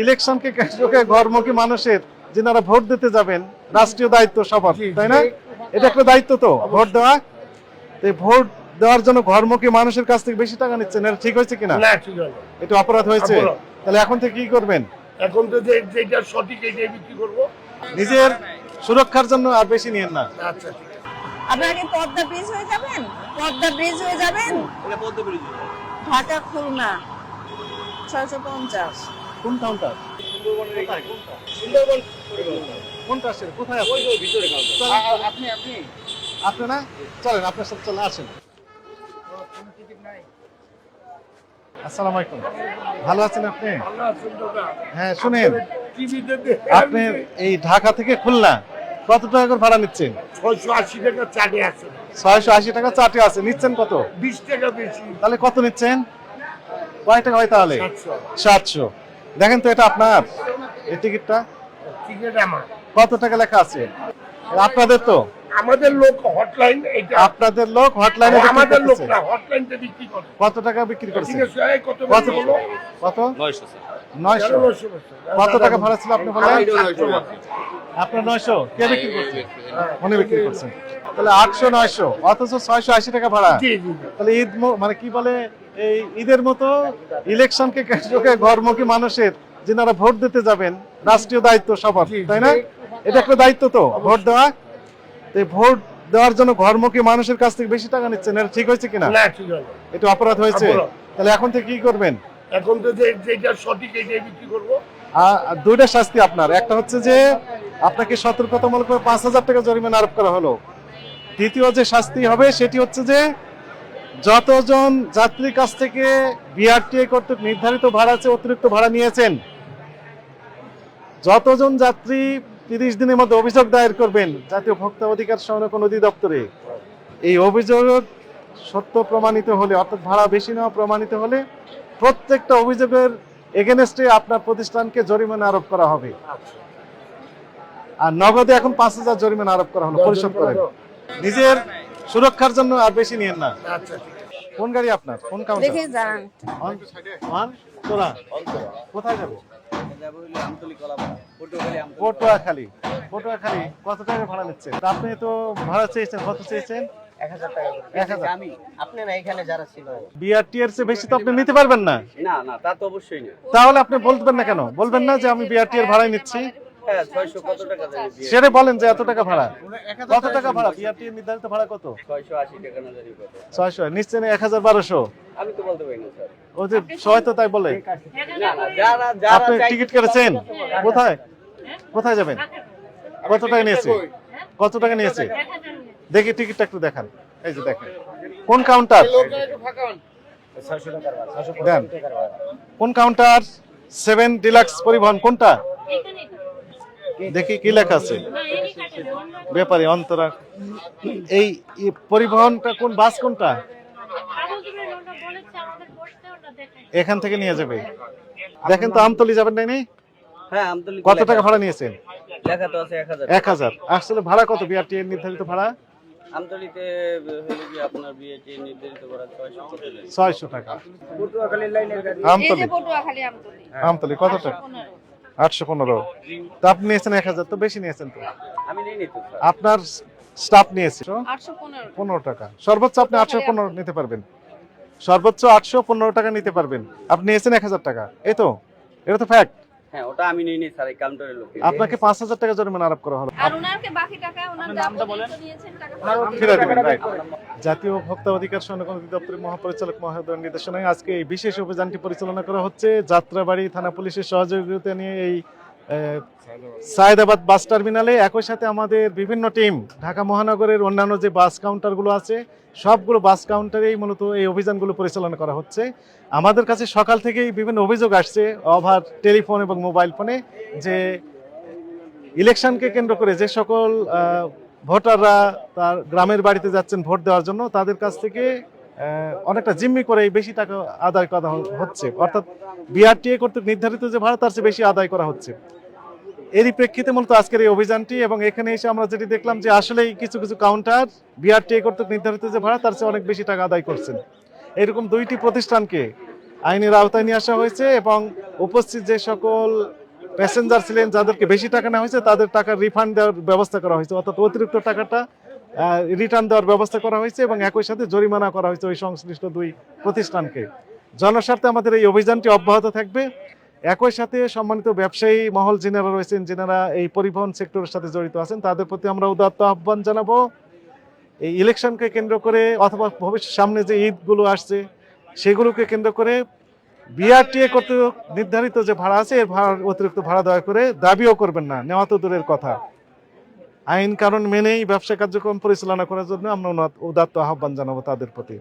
ইলেকশনকে কেন্দ্র করে ঘরমুখী মানুষের যারা ভোট দিতে যাবেন রাষ্ট্রীয় দায়িত্ব সবার, তাই না? এটা একটা দায়িত্ব তো ভোট দেওয়া। এই ভোট দেওয়ার জন্য ঘরমুখী মানুষের কাছ থেকে বেশি টাকা নিচ্ছেন, এটা ঠিক হয়েছে কিনা? না, ঠিক আছে। এটা অপরাধ হয়েছে। তাহলে এখন থেকে কি করবেন? এখন তো যেটা সঠিক এটাই বিক্রি করবো। নিজের সুরক্ষার জন্য আর বেশি নিয়েন না। আচ্ছা, ঠিক আছে। আপনারা কি পদ্মা ব্রিজ হয়ে যাবেন? পদ্মা ব্রিজ হয়ে যাবেন? এটা পদ্মা ব্রিজ। ঢাকা খুলনা 650। কোন কাউন্টার? সুন্দরবনের এখানে সুন্দরবন কোনটা আসে? কোথায় আছে? ওই যে ভিতরে কাউন্টার। আপনি আপনি না চলেন, আপনার সাথে চলে আসেন। আসসালামু আলাইকুম, ভালো আছেন আপনি? ভালো আছেন দাদা? হ্যাঁ শুনেন, টিভিতে আপনি এই ঢাকা থেকে খুলনা কত টাকা করে ভাড়া নিচ্ছেন? 680 টাকা চাটে আছে, 680 টাকা চাটে আছে, নিচ্ছেন কত? 20 টাকা বেশি। তাহলে কত নিচ্ছেন? কয় টাকা হয় তাহলে? 700। দেখেন তো এটা আপনার এই টিকিটটা টিকিট আমার। কত টাকা লেখা আছে? আপনাদের তো, আমাদের লোক হটলাইন, এটা আপনাদের লোক হটলাইনে আমাদের লোক না, হটলাইনটা বিক্রি করে। কত টাকা বিক্রি করছে? ঠিক আছে, এই কত কত বলো? কত? 900 স্যার। 900। 900 কত টাকা ভাড়া ছিল আপনি বলেন? আপনার 900 কে বিক্রি করছে? উনি বিক্রি করছেন। তাহলে 800 900 অথচ 680 টাকা ভাড়া। জি জি। তাহলে ঈদ মানে কি বলে, এই ঈদের মতো ইলেকশনকে কেন্দ্র করে ঘরমুখী মানুষের যারা ভোট দিতে যাবেন রাষ্ট্রীয় দায়িত্ব সবার, তাই না? এটা একটা দায়িত্ব তো ভোট দেওয়া। এই ভোট দেওয়ার জন্য ঘরমুখী মানুষের কাছ থেকে বেশি টাকা নিচ্ছেন, এটা ঠিক হয়েছে কিনা? না, ঠিক আছে। এটা অপরাধ হয়েছে। তাহলে এখন থেকে কি করবেন? এখন তো যেটা সঠিক এটাই বিক্রি করবো। দুইটা শাস্তি আপনার, একটা হচ্ছে যে আপনাকে সতর্কতামূলক 5,000 টাকা জরিমানা আরোপ করা হলো। দ্বিতীয় যে শাস্তি হবে সেটি হচ্ছে যে যতজন যাত্রীর কাছ থেকে বিআরটিএ কর্তৃক নির্ধারিত ভাড়া আছে অতিরিক্ত ভাড়া নিয়েছেন, যতজন যাত্রী 30 দিনের মধ্যে অভিযোগ দায়ের করবেন জাতীয় ভোক্তা অধিকার সংরক্ষণ অধিদপ্তরে, এই অভিযোগ সত্য প্রমাণিত হলে, অর্থাৎ ভাড়া বেশি নেওয়া প্রমাণিত হলে প্রত্যেকটা অভিযোগের এগেনস্টে আপনার প্রতিষ্ঠানকে জরিমানা আরোপ করা হবে। আর নগদে এখন 5,000 জরিমানা আরোপ করা হলো, পরিশোধ করেন। নিজের সুরক্ষার জন্য আর বেশি নিয়েন না। আচ্ছা, ঠিক আছে। কোন গাড়ি আপনার? কোন কাউন্টার? দেখে যান। তোরা কোথায় যাবো? যাব হইলো আমতলি কলাপাড়া, পটুয়াখালী আমতলি। পটুয়াখালী। পটুয়াখালী কত টাকা ভাড়া নিচ্ছেন? আপনি তো ভাড়া চেয়েছেন, কত চেয়েছেন? 1000 টাকা করে। 1000। আমি আপনি না এখানে যারা ছিল। বিআরটি এর চেয়ে বেশি তো আপনি নিতে পারবেন না। না না, তা তো অবশ্যই না। তাহলে আপনি বলবেন না কেন? বলবেন না যে আমি বিআরটি এর ভাড়াই নিচ্ছি। হ্যাঁ, 600 কত টাকা জানি দিয়ে। সেটা বলেন যে এত টাকা ভাড়া। কত টাকা ভাড়া? বিআরটি এর নির্ধারিত ভাড়া কত? 680 টাকা না জানি কত। 600 নিশ্চয় 1,1200। আমি তো বলতে পারি না স্যার। ও যে সবাই তো তাই বলে। না না, যারা আপনি টিকিট কেটেছেন কোথায়? কোথায় যাবেন? কত টাকা নিয়েছে? কত টাকা নিয়েছে? দেখি টিকিটটা একটু দেখান। এই যে দেখেন, কোন কাউন্টার? 600 টাকার ভাড়া, 650 দেন। টাকার ভাড়া। কোন কাউন্টার? 7 ডিলাক্স পরিবহন কোনটা? দেখি কি লেখা আছে। ব্যাপারী অন্তরা। এই পরিবহনটা কোন বাস কোনটা? এখান থেকে নিয়ে যাবে। দেখেন তো আমতলি যাবেন নাই? হ্যাঁ, আমতলি। কত টাকা ভাড়া নিয়েছেন? লেখা তো আছে 1000। 1000। আসলে ভাড়া কত বিআরটি এর নির্ধারিত ভাড়া? আমতলিতে হলো কি আপনার বিএটি নির্ধারিত করা 600 600 টাকা। পটুয়াখালী লাইনের গাড়ি। এই যে আমতলি। পটুয়াখালী আমতলি। আমতলি কত টাকা? 815। তা আপনি নিয়েছেন 1000, তো বেশি নিয়েছেন তো। আমি নেই নিতে স্যার। আপনার স্টাফ নিয়েছে 815। 15 টাকা। সর্বোচ্চ আপনি 815 নিতে পারবেন। সর্বোচ্চ 815 টাকা নিতে পারবেন। আপনি নিয়েছেন 1000 টাকা। এই তো, এটা তো ফ্যাক্ট। হ্যাঁ, ওটা আমি নেই নি স্যার, এই কাউন্টারের লোক। আপনাকে 5,000 টাকা জরিমানা আরোপ করা হলো। আর ওনারকে বাকি টাকা ওনার যা পর্যন্ত নিয়েছেন টাকা ফিরে দিবেন, রাইট। জাতীয় ভোক্তা অধিকার সংরক্ষণ অধিদপ্তরের মহাপরিচালক মহোদয়ের নির্দেশনায় আজকে এই বিশেষ অভিযানটি পরিচালনা করা হচ্ছে। যাত্রাবাড়ি থানা পুলিশের সহযোগিতা নিয়ে এই সায়েদাবাদ বাস টার্মিনালে, একই সাথে আমাদের বিভিন্ন টিম ঢাকা মহানগরের অন্যান্য যে বাস কাউন্টারগুলো আছে সবগুলো বাস কাউন্টারেই মূলত এই অভিযানগুলো পরিচালনা করা হচ্ছে। আমাদের কাছে সকাল থেকেই বিভিন্ন অভিযোগ আসছে ওভার টেলিফোন এবং মোবাইল ফোনে যে ইলেকশনকে কেন্দ্র করে যে সকল ভোটাররা তার গ্রামের বাড়িতে যাচ্ছেন ভোট দেওয়ার জন্য, তাদের কাছ থেকে অনেকটা জিম্মি করে বেশি টাকা আদায় করা হচ্ছে, অর্থাৎ বিআরটিএ কর্তৃক নির্ধারিত যে ভাড়া তার চেয়ে বেশি আদায় করা হচ্ছে। এরই প্রেক্ষিতে মূলত আজকের এই অভিযানটি, এবং এখানে এসে আমরা যেটি দেখলাম যে আসলেই কিছু কিছু কাউন্টার বিআরটিএ কর্তৃক নির্ধারিত যে ভাড়া তার চেয়ে অনেক বেশি টাকা আদায় করছেন। এরকম 2টি প্রতিষ্ঠানকে আইনের আওতায় নিয়ে আসা হয়েছে এবং উপস্থিত যে সকল প্যাসেঞ্জার ছিলেন যাদেরকে বেশি টাকা নেওয়া হয়েছে তাদের টাকা রিফান্ড দেওয়ার ব্যবস্থা করা হয়েছে, অর্থাৎ অতিরিক্ত টাকাটা রিটার্ন দেওয়ার ব্যবস্থা করা হয়েছে এবং একই সাথে জরিমানা করা হয়েছে ওই সংশ্লিষ্ট দুই প্রতিষ্ঠানকে। জনস্বার্থে আমাদের এই অভিযানটি অব্যাহত থাকবে। একই সাথে সম্মানিত ব্যবসায়ী মহল যিনারা রয়েছেন, যিনারা এই পরিবহন সেক্টরের সাথে জড়িত আছেন, তাদের প্রতি আমরা উদাত্ত আহ্বান জানাবো এই ইলেকশনকে কেন্দ্র করে অথবা ভবিষ্যৎ সামনে যে ঈদগুলো আসছে সেগুলোকে কেন্দ্র করে বিআরটিএ কর্তৃক নির্ধারিত যে ভাড়া আছে এর ভাড়া অতিরিক্ত ভাড়া দয়া করে দাবিও করবেন না, নেওয়া তো দূরের কথা। আইন কানুন মেনেই ব্যবসা কার্যক্রম পরিচালনা করার জন্য আমরা উদাত্ত আহ্বান জানাবো তাদের প্রতি।